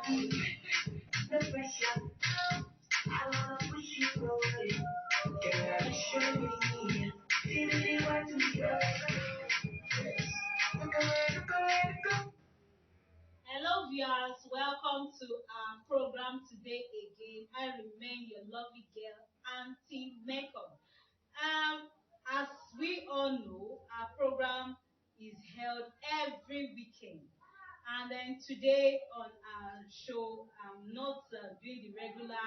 The pressure, I wanna push you away. Girl, show me, really want to be look away, go. Hello, viewers. Welcome to our program today again. I remain your lovely girl, Auntie Makeup. As we all know, our program is held every weekend. And then today on our show, I'm not doing the regular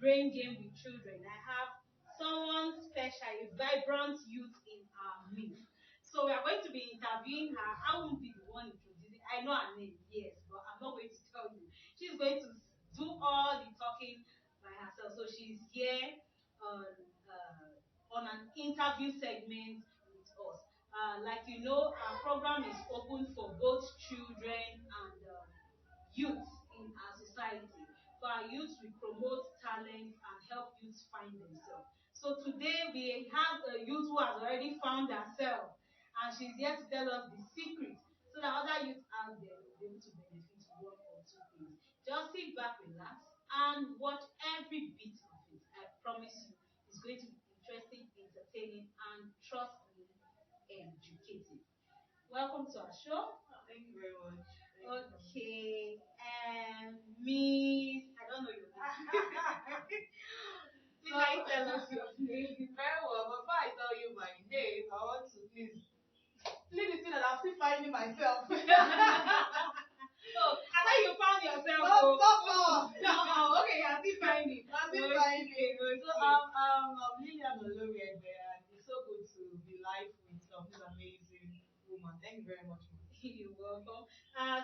brain game with children. I have someone special, a vibrant youth in our midst. So we are going to be interviewing her. I won't be the one introducing. I know her name, yes, but I'm not going to tell you. She's going to do all the talking by herself. So she's here on an interview segment with us. Like you know, our program is open for both children and youth in our society. For our youth, we promote talent and help youth find themselves. So today we have a youth who has already found herself, and she's here to tell us the secret so that other youth out there will be able to benefit one or two things. Just sit back, relax, and watch every bit of it. I promise you, it's going to be interesting, entertaining, and trust me, educative. Welcome to our show. Thank you very much. Okay, and Miss, I don't know your name. Please can you tell us your name? Very well. Before I tell you my name, I want to please see that I'm still finding myself. Oh, I thought you found yourself. No. Okay, you're still finding. I'm still finding. Okay. So I'm Lilian Oloriegbe, and it's so good to be live with this amazing woman. Thank you very much. You're welcome.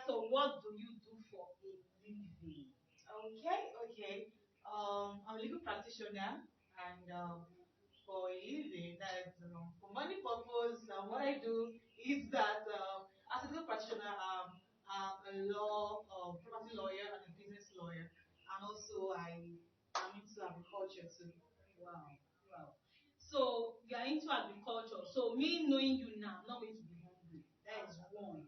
So what do you do for a living? Okay. I'm a legal practitioner, and for a living, that for money purpose, what I do is that as a legal practitioner, I'm a property lawyer and a business lawyer, and also I'm into agriculture too. Wow. So you are into agriculture. So me knowing you now, I'm not going to be hungry. That is one.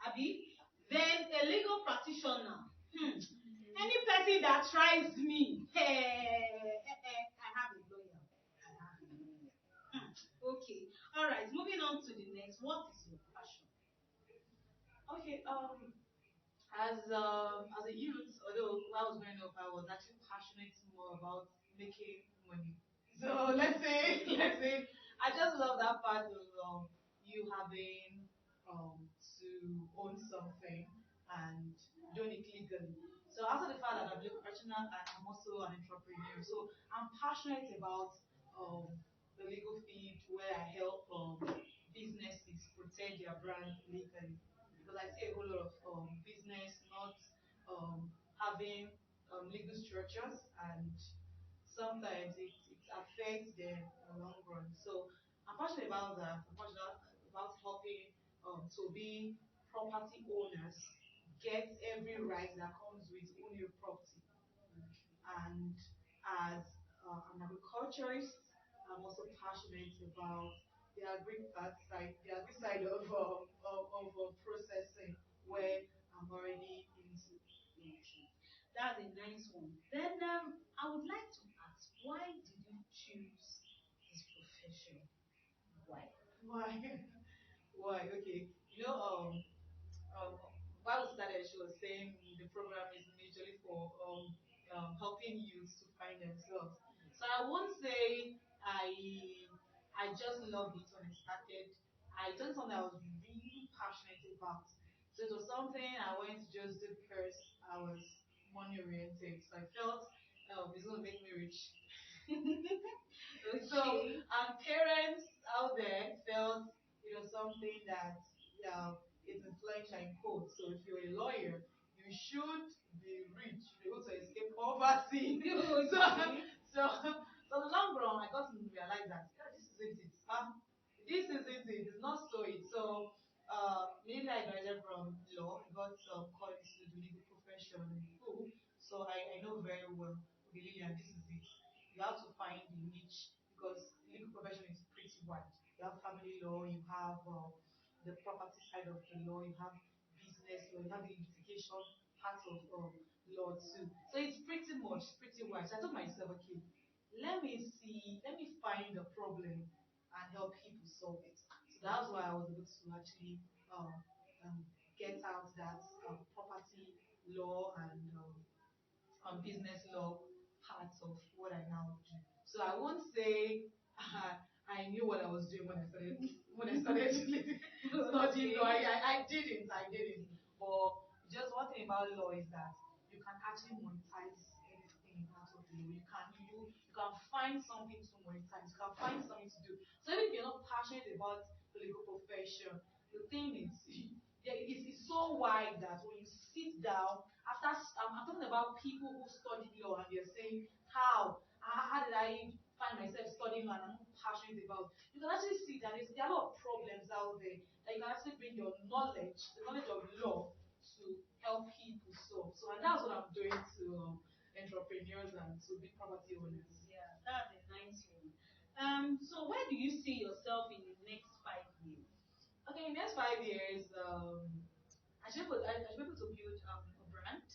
Abi? Then a legal practitioner. Any person that tries me, I have a lawyer. Okay. All right. Moving on to the next. What is your passion? Okay. As a youth, although when I was growing up, I was actually passionate more about making money. So let's say, I just love that part of you having to own something and doing it legally. So after the fact that I'm a legal practitioner, I'm also an entrepreneur. So I'm passionate about the legal field where I help businesses protect their brand legally because I see a whole lot of business not having legal structures, and sometimes it affects them in the long run. So I'm passionate about that. I'm passionate about helping to be property owners get every right that comes with owning your property. And as an agriculturist, I'm also passionate about the agri side of processing, where I'm already into. Okay. That's a nice one. Then I would like to ask, why did you choose this profession? Why? Why? Why? Okay. Um, while we started, she was saying the program is majorly for helping youth to find themselves. So I won't say I just loved it when it started. I done something I was really passionate about. So it was something I went to just do because I was money oriented. So I felt it's going to make me rich. So Okay. parents out there felt it was something that is influential in quotes. So if you're a lawyer, you should be rich, you should be able to escape poverty. So in the long run, I got to realize that this isn't it. This isn't it. It's not so it. So mainly I graduated from law. I got called into the legal profession in school. So I know very well, okay, Lilian, this is it. You have to find the niche because legal profession is pretty wide. You have family law, you have the property side of the law, you have business business law, you have the litigation part of law too. So it's pretty wide. So I told myself, okay, let me find the problem and help people solve it. So that's why I was able to actually um, get out that property law and business law parts of what I now do. So I won't say I knew what I was doing when I started studying law. I didn't. But just one thing about law is that you can actually monetize anything out of law. You can find something to monetize. You can find something to do. So even if you're not passionate about the legal profession, the thing is yeah, it's so wide that when you sit down, I'm talking about people who studied law and they're saying, how did I find myself studying law and I'm not passionate about? You can actually see that there are a lot of problems out there that you can actually bring your knowledge, the knowledge of law, to help people solve. So, and that's what I'm doing to entrepreneurs and to big property owners. Yeah, that's a nice one. So where do you see yourself in the next 5 years? Okay, in the next 5 years, I should be able to build a brand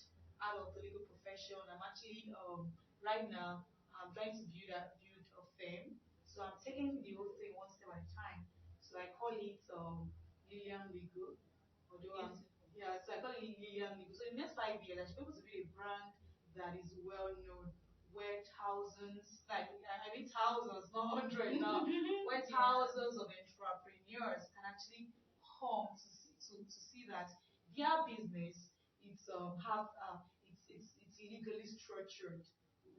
out of the legal profession. I'm actually right now I'm trying to build a firm. So I'm taking the whole thing one step at a time. So I call it Lilian Legal. Although I'm yeah, so I call it Lilian Legal. So in the next 5 years, I should be able to build a brand that is well known, where thousands, like I mean thousands, not hundred now, where thousands of entrepreneurs can actually come to see that their business it's have it's legally structured,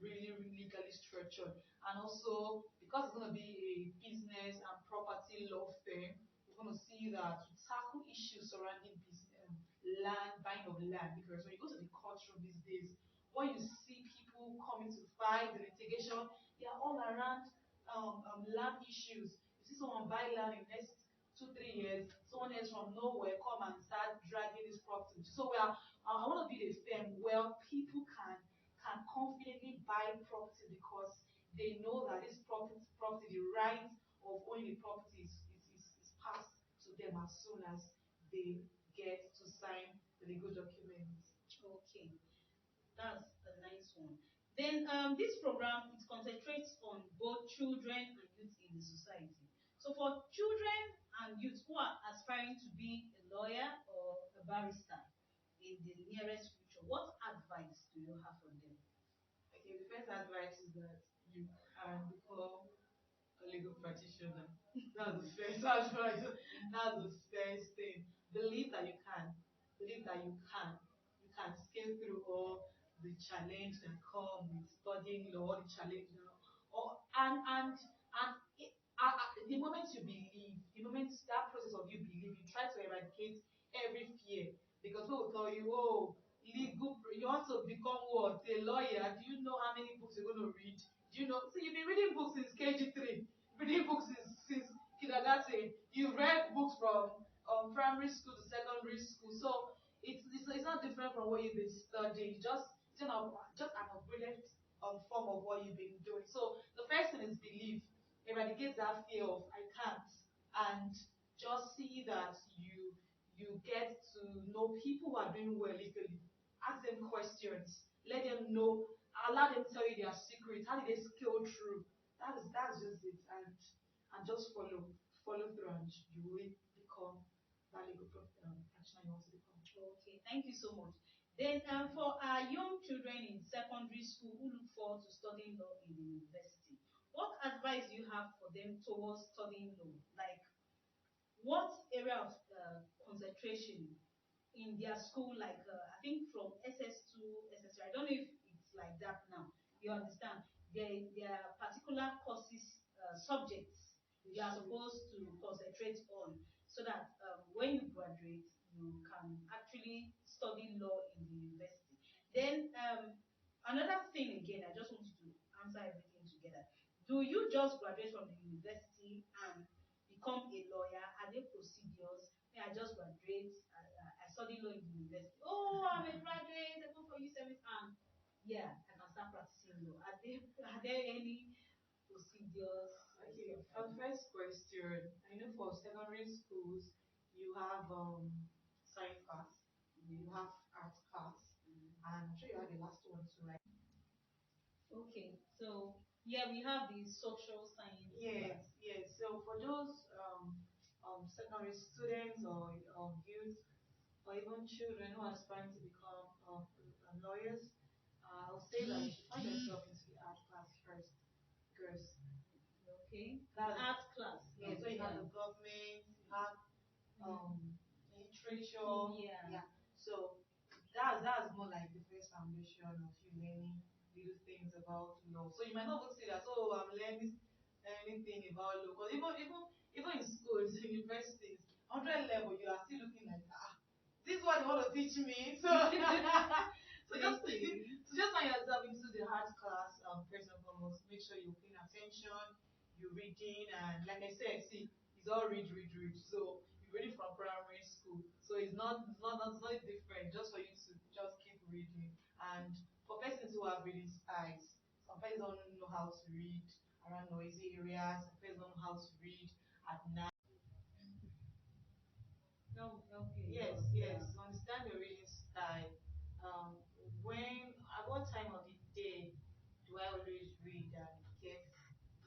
really legally structured, and also because it's going to be a business and property law firm, we're going to see that we tackle issues surrounding business, land, buying of land. Because when you go to the courtroom these days, when you see people coming to fight the litigation, they are all around land issues. You see someone buy land in the next 2 3 years, someone else from nowhere come and start dragging this property. So I want to be a firm where people can confidently buy property because they know that this property, the right of owning the property is passed to them as soon as they get to sign the legal documents. Okay, that's a nice one. Then this program it concentrates on both children and youth in the society. So for children and youth who are aspiring to be a lawyer or a barrister in the nearest future, what advice do you have for them? Okay, the first advice is that you can become a legal practitioner. That's the first advice. That's the first thing. Believe that you can. Believe that you can. You can scale through all the challenge that come with studying law, the challenge, or the moment you believe, the moment that process of you believe, you try to eradicate every fear because people will tell you, oh, legal, you want to become what? A lawyer. Do you know how many books you're going to read? Do you know? So you've been reading books since KG3, reading books since kindergarten. You've read books from primary school to secondary school. So it's not different from what you've been studying. Just an upgraded form of what you've been doing. So the first thing is belief. Eradicate that fear of I can't, and just see that you get to know people who are doing well legally. Ask them questions. Let them know. Allow them to tell you their secrets. How did they scale through? That's just it. And just follow through, and you will become that legal practitioner you want to become. Okay, thank you so much. Then for our young children in secondary school who look forward to studying law in the university, what advice do you have for them towards studying law? Like what area of concentration in their school, like I think from SS2, SS3, I don't know if it's like that now. You understand? There are particular courses, subjects you are supposed to concentrate on so that when you graduate, you can actually study law in the university. Then another thing again, I just want you to answer everything together. Do you just graduate from the university and become a lawyer? Are there procedures? May I just graduate? I study law in the university. Oh, I'm a graduate. I go for U service and yeah, I can start practicing law. Are there any procedures? Okay, for the first question, I know for secondary schools you have science class. you have art class, and I'm sure you had the last one too, right? Okay, so yeah, we have the social science. Yes, yes. So for those secondary students or youth or even children who are aspiring to become lawyers, I'll say that you should find yourself into the art class first because Okay, that's art class. yeah. So you have the government, you have literature. Yeah. So that's more like the first foundation of you learning little things about law. So you might not even say that, oh, I'm learning anything about law. Because even in schools, universities, 100 level, you are still looking like, this is what they want to teach me. So just find yourself into the hard class first and foremost. Make sure you're paying attention, you're reading, and like I said, see, it's all read, read, read. So you're reading from primary school. So it's not different. Just for you to just keep reading. And for persons who have reading eyes, some persons don't know how to read around noisy areas. Some persons don't know how to read at night. No, okay. Yes, Yeah. yes. Understand your reading style. When at what time of the day do I always read and get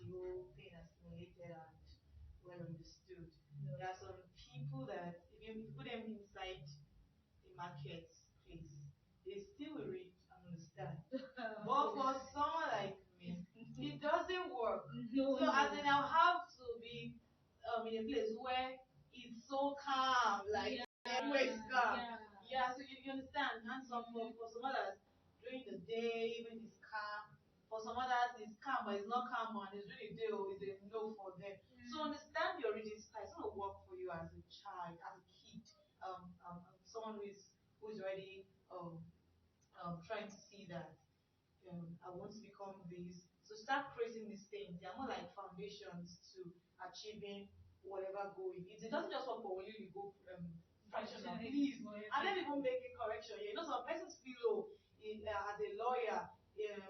the whole thing assimilated and well understood? Yeah. There are some people that if you put them inside the marketplace, they still will read and understand. But for someone like me, it doesn't work. No. So as in I'll have to be in a place where it's so calm, like everywhere is calm. So you understand. And some for some others during the day, even it's calm. For some others it's calm, but it's not calm and it's during the day or it's a no for them. So understand your reading style. It's gonna work for you as a child, as a kid, someone who is already trying to see that I want to become this. So start creating these things. They are more like foundations to achieving whatever goal it is. It doesn't just work for only you go fractional, please. And let me even make a correction here. You know, some persons feel as a lawyer, being a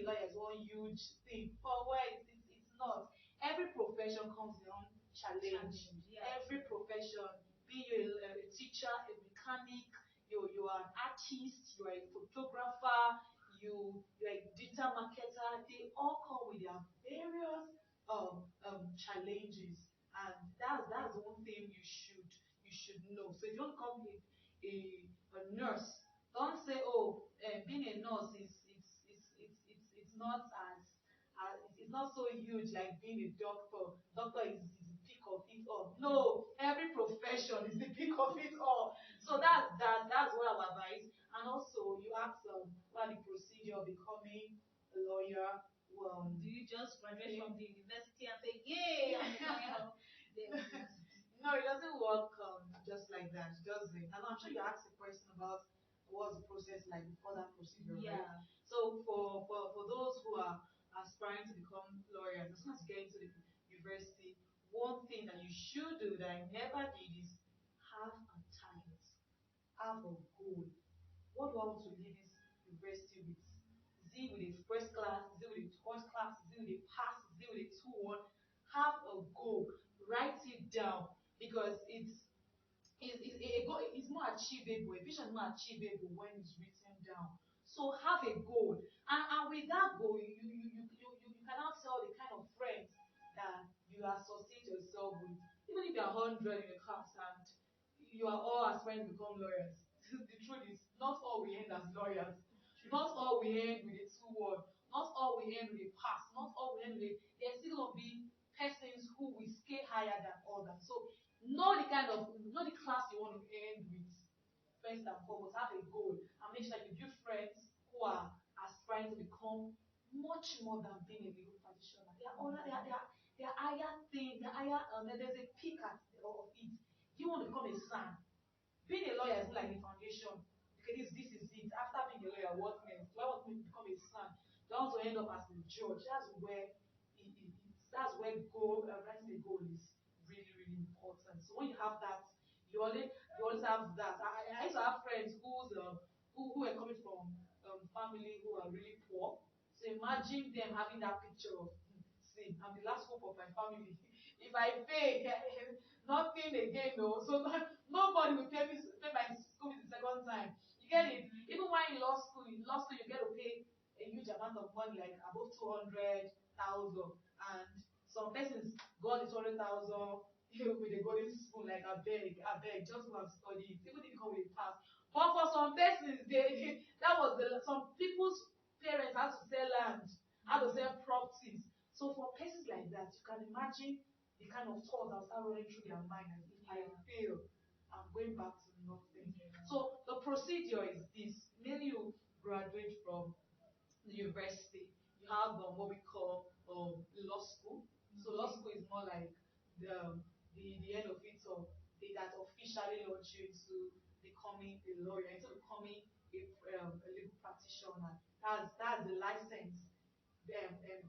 lawyer is one huge thing. For where it's not. Every profession comes with their own challenge. Every profession, be you a teacher, a mechanic, you are an artist, you are a photographer, you're a digital marketer, they all come with their various challenges. And that's one thing you should know. So if you want to come a nurse, don't say, oh, being a nurse it's not it's not so huge like being a doctor. Doctor is the peak of it all. No, every profession is the peak of it all. So that's what I would advise. And also, you ask what are the procedure of becoming a lawyer. Do you just graduate from the university and say, "Yay, I'm a lawyer"? No, it doesn't work just like that. It doesn't. And I'm sure you asked a question about what's the process like before that procedure, right? So for those who are aspiring to become lawyers, as soon as you get into the university, one thing that you should do that I never did is have a target, have a goal. What do I want to leave this university with? Is it with a first class? Is it with a third class? Is it with a pass? Is it with a 2-1? Have a goal. Write it down because it's more achievable. A vision is more achievable when it's written down. So have a goal, and with that goal, you cannot tell the kind of friends that you associate yourself with. Even if you are 100 in a class and you are all aspiring to become lawyers, the truth is, not all we end as lawyers. Not all we end with a 2-1. Not all we end with a pass. Not all we end with a. There's still gonna be persons who will scale higher than others. So know the class you want to end with first and foremost. Have a goal and make sure you build friends who are aspiring to become much more than being a legal practitioner. There are higher things, there's a peak of it. You want to become a SAN. Being a lawyer is like a foundation. Okay, this is it. After being a lawyer, what next? Do I want to become a SAN? Do I want to end up as a judge? That's where writing a goal is really, really important. So when you have that, you always have that. I used to have friends who were coming from family who are really poor. So imagine them having that picture of, see, I'm the last hope of my family. If I fail, nothing again, no. So nobody will pay my school fees the second time. You get it? Even when in law school, you get to pay a huge amount of money, like above 200,000, and some persons got the 200,000 with a golden spoon, like I beg, just go and study. People didn't come with a pass. But for some persons, some people's parents had to sell land, had to sell properties. So for persons like that, you can imagine the kind of thoughts that start running through their mind as if I fail, I'm going back to nothing. So the procedure is this: maybe you graduate from the university, you have what we call law school. So law school is more like the end of it, so that officially launch you into becoming a lawyer, into becoming a legal practitioner. That's the license.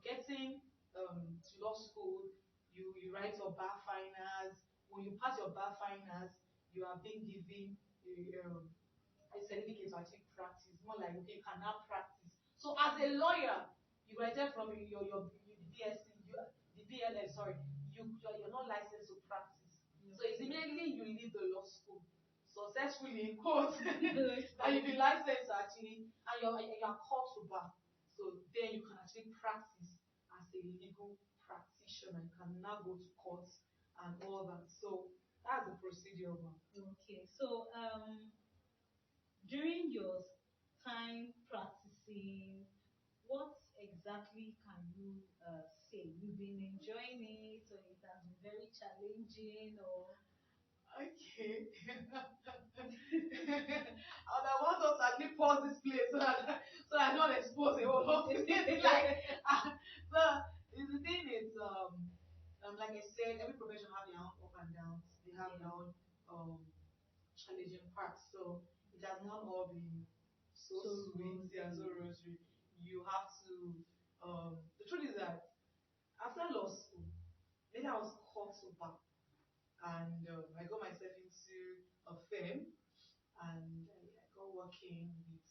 Getting to law school, you write your bar finals. When you pass your bar finals, you are being given a certificate to actually practice. More like, okay, you can now practice. So as a lawyer, you graduate from the BSc, the BLS, sorry, you're not licensed to practice. So it's immediately you leave the law school successfully in court that you've been licensed actually, and you're called to bar. So then you can actually practice as a legal practitioner. You can now go to court and all that. So that's the procedure. Okay, so during your time practicing, what exactly can you say? You've been enjoying it, or it has been very challenging, or okay. I want us to actually pause this place so I don't expose a whole lot of things. Like, so the thing is, like I said, every profession have their own up and downs. They have their own challenging parts. So it has not all been so sweet and so rosary. You have to. The truth is that after law school, then I was called to bar, and I got myself into a firm, and I got working with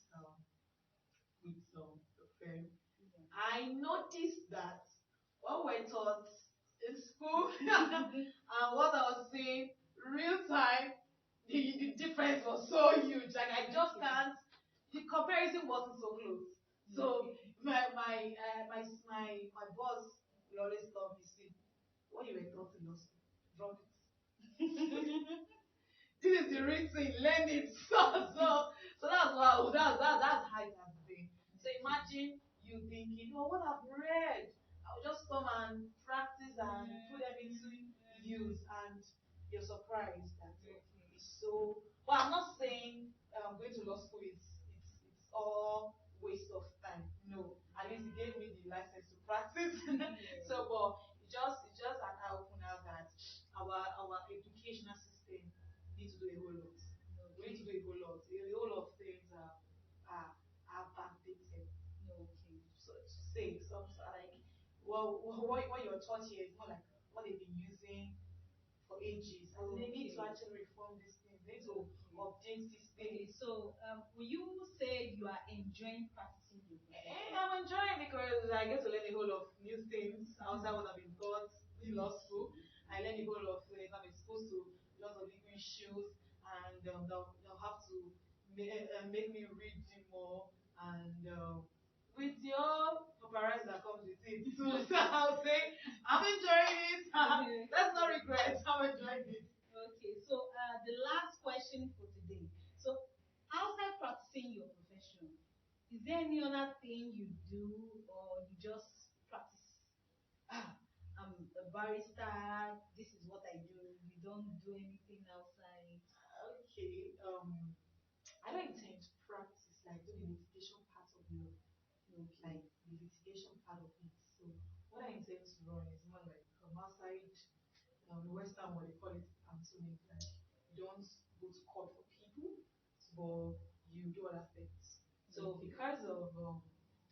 the firm. I noticed that what we're taught in school and what I was seeing real time, the difference was so huge. Like I just can't. The comparison wasn't so close. So my boss will always tell me, see, what you were taught in law school, drop it. This is the real thing, learn it. So that's how it has been. So imagine you thinking, oh, what I've read, I'll just come and practice and put them into use, and you're surprised that it's so. Well, I'm not saying going to law school it's all waste of time. No, at least it gave me the license to practice. So, but it's just an eye opener that our educational system need to do a whole lot. We need to do a whole lot. A whole lot of things are backdated. Okay. So to say some like what you're taught here is more like what they've been using for ages. And they need to actually reform these things. They need to update these things. So will you say you are enjoying practicing your profession? I'm enjoying because I get to learn a whole lot of new things outside what I've been taught in law school. I learn a whole lot of things. I'm exposed to lots of legal issues, and they'll have to make me read more, and with your paparazzi that comes with it too. So I'll say I'm enjoying it. That's not regret. I'm enjoying it. Okay, so the last question for today. So outside practicing your profession, is there any other thing you do, or you just practice? I'm a barrister. This is what I do. You don't do anything outside. Okay. I don't intend to practice like do the litigation part of law. Like the litigation part of it. So what I intend to run is more like outside the Western what they call it Anthony. Like you don't go to court for people, but you do other things. So because of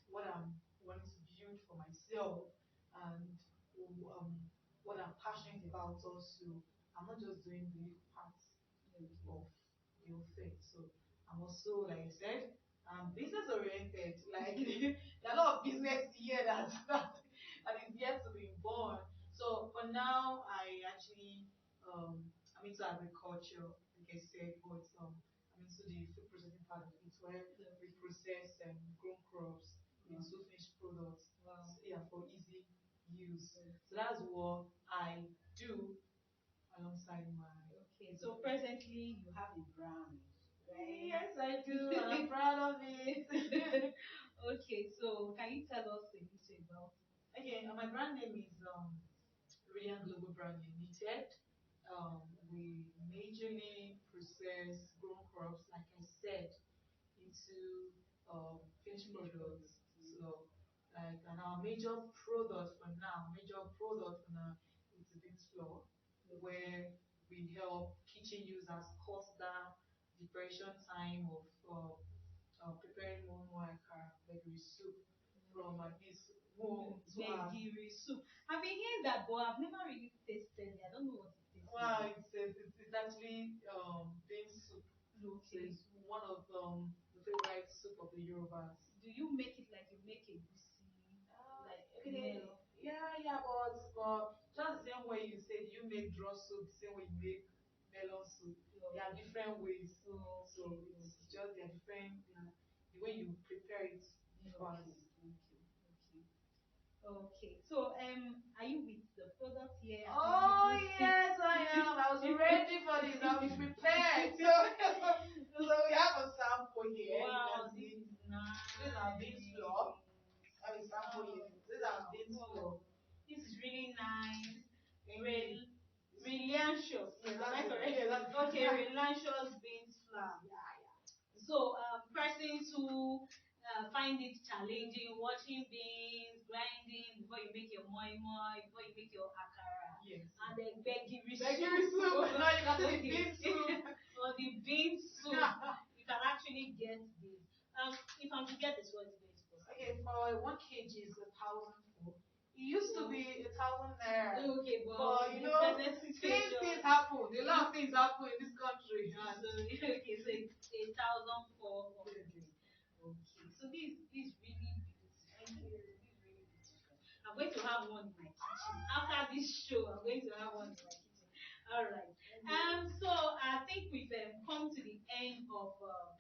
what I'm wanting to build for myself and what I'm passionate about also, I'm not just doing the parts of the whole thing. So I'm also, like I said, business oriented. Like there are a lot of business here that is yet to be born. So for now, I actually I'm into agriculture, like I said, but I'm into the food processing part of it, where we process grown crops into finished products. Wow. So, yeah, for easy use. So that's what I do alongside my. Okay, so presently you have a brand, right? Yes, I do. And I'm proud of it. Okay, so can you tell us a little about it? Okay, my brand name is Lilian Global Brand Limited. We majorly process grown crops, like I said, into finished products. So, like, and our major product for now is the beans flour, where we help kitchen users cut down the preparation time of preparing mono akara, bakery soup from at least 1 to Veggie soup. I've been hearing that, but I've never really tasted it. I don't know what it tastes Wow, like. it's actually bean soup. So Okay. it's one of the favorite soup of the Yorubas. Do you make it like you make a goosey, like Okay. melon? Yeah, but just the same way you said you make draw soup, the same way you make melon soup. There are different ways. Oh, So it's just they're different. The way you prepare it differs. Okay. Okay. So are you with the product here? Oh yes, I am. I was ready for this. I was prepared. So we have a sample here. Wow, You can this see. is nice. This is our beans flour. I have a sample here. This is our beans flour. This is really nice. Real. Relancious. Yes, Am I that's correct? yeah, that's Okay, relancious beans flour. So, persons who find it challenging watching beans, grinding before you make your moi moi, before you make your akara, Yes. and then begiri soup. Now you can see the bean soup. or the bean soup. You can actually get this. If I'm to get this, what is going to cost? Okay, for 1 kg is 1,004. It used to be 1,000 naira. Okay, but you know, things happen. A lot of things happen in this country. Okay, so it's 1,400. Okay, so this really beautiful. Thank you. This is really beautiful. I'm going to have one in my kitchen after this show. I'm going to have one in my kitchen. All right. So I think we've come to the end of our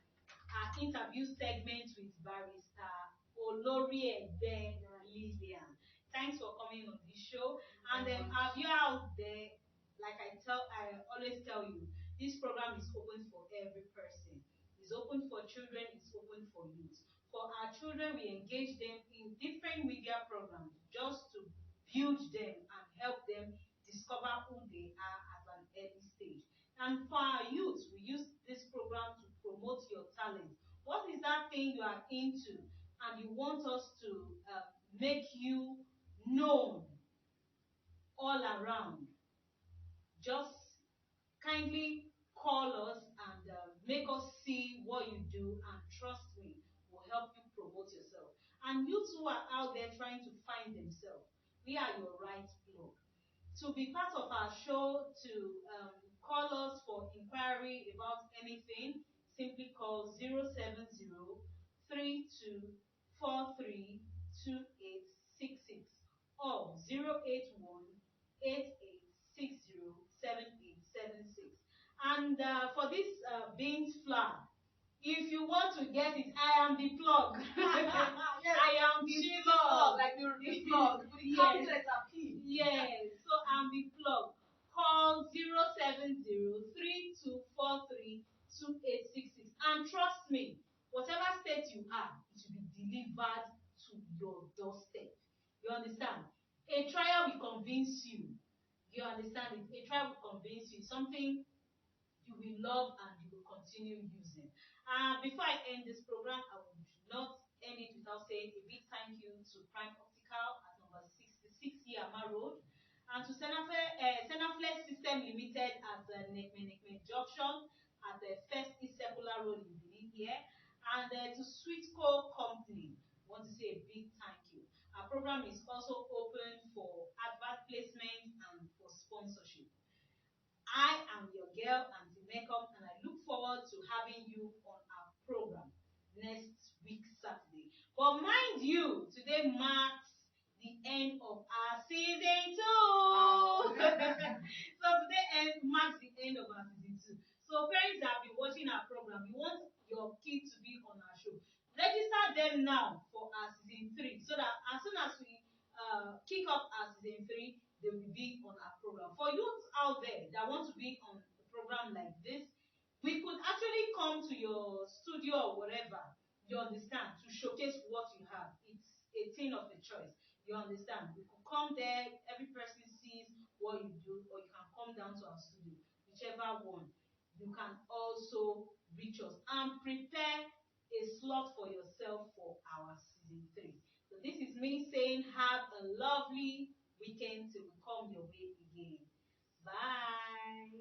interview segment with Barrister Oloriegbe Lilian. Thanks for coming on this show. And if you're out there, like I always tell you, this program is open for every person. It's open for children, it's open for youth. For our children, we engage them in different media programs just to build them and help them discover who they are at an early stage. And for our youth, we use this program to promote your talent. What is that thing you are into and you want us to make you known all around? Just kindly call us and make us see what you do, and trust me, will help you promote yourself. And you who are out there trying to find themselves, we are your right plug. To be part of our show, to call us for inquiry about anything, simply call 070-3243-2866 or 081-8860-7876. And for this beans flour, if you want to get it, I am the plug. Yes, I am the plug. Like the plug. With the capital letter P. Yes, so I'm the plug. Call 070-3243-2866. And trust me, whatever state you are, it will be delivered to your doorstep. You understand? A trial will convince you. You understand it? A trial will convince you. Something you will love and you will continue using. Before I end this program, I would not end it without saying a big thank you to Prime Optical at number 66 Yama Road, and to Senaflex System Limited at Nekme Junction at the First East Circular Road in Benin here, and to Sweetco Company. I want to say a big thank you. Our program is also open for advert placement and for sponsorship. I am your girl, Auntie Makeup, and I look forward to having you on our program next week, Saturday. But mind you, today marks the end of our season 2. So today marks the end of our season 2. So parents that have been watching our program, we want your kids to be on our show. Register them now for our season 3 so that as soon as we kick off our season 3, they will be on our program. For youths out there that want to be on a program like this, we could actually come to your studio or whatever, you understand, to showcase what you have. It's a thing of a choice. You understand? We could come there, every person sees what you do, or you can come down to our studio, whichever one. You can also reach us and prepare a slot for yourself for our season 3. So this is me saying have a lovely weekend till we come your way again. Bye.